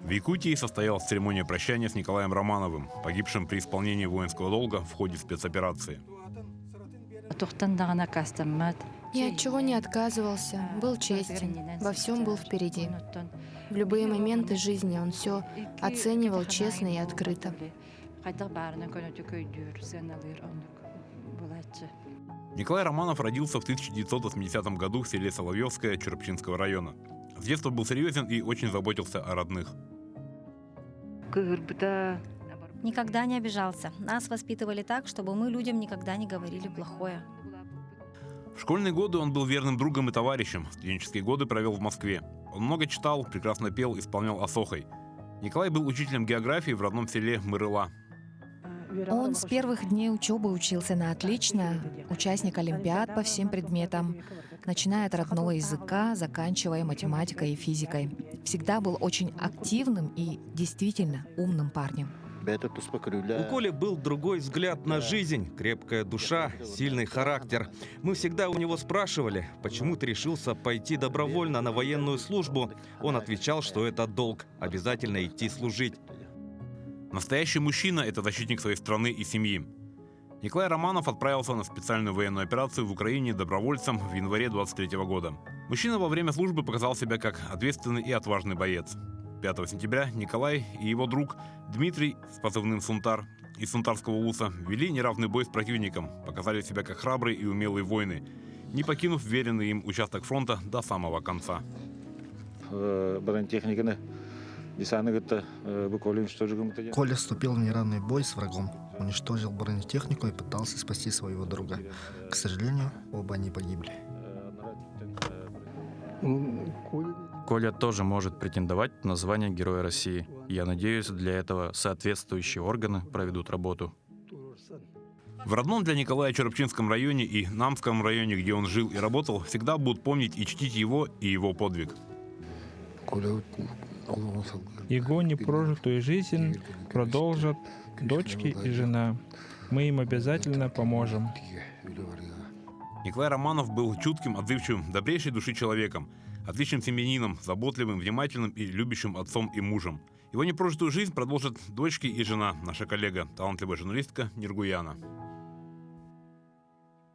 В Якутии состоялась церемония прощания с Николаем Романовым, погибшим при исполнении воинского долга в ходе спецоперации. Ни от чего не отказывался, был честен, во всем был впереди. В любые моменты жизни он все оценивал честно и открыто. Николай Романов родился в 1980 году в селе Соловьевское Черепчинского района. С детства был серьезен и очень заботился о родных. Никогда не обижался. Нас воспитывали так, чтобы мы людям никогда не говорили плохое. В школьные годы он был верным другом и товарищем. Студенческие годы провел в Москве. Он много читал, прекрасно пел, исполнял асохой. Николай был учителем географии в родном селе Мырыла. Он с первых дней учебы учился на отлично, участник олимпиад по всем предметам, начиная от родного языка, заканчивая математикой и физикой. Всегда был очень активным и действительно умным парнем. У Коли был другой взгляд на жизнь, крепкая душа, сильный характер. Мы всегда у него спрашивали, почему ты решился пойти добровольно на военную службу. Он отвечал, что это долг, обязательно идти служить. Настоящий мужчина – это защитник своей страны и семьи. Николай Романов отправился на специальную военную операцию в Украине добровольцем в январе 23 года. Мужчина во время службы показал себя как ответственный и отважный боец. 5 сентября Николай и его друг Дмитрий с позывным «Сунтар» из Сунтарского УСа вели неравный бой с противником, показали себя как храбрые и умелые воины, не покинув веренный им участок фронта до самого конца. Коля вступил в неравный бой с врагом, уничтожил бронетехнику и пытался спасти своего друга. К сожалению, оба они погибли. Коля тоже может претендовать на звание Героя России. Я надеюсь, для этого соответствующие органы проведут работу. В родном для Николая Черепчинском районе и Намском районе, где он жил и работал, всегда будут помнить и чтить его и его подвиг. Его непрожитую жизнь продолжат дочки и жена. Мы им обязательно поможем. Николай Романов был чутким, отзывчивым, добрейшей души человеком, отличным семьянином, заботливым, внимательным и любящим отцом и мужем. Его непрожитую жизнь продолжат дочки и жена, наша коллега, талантливая журналистка Ниргуяна.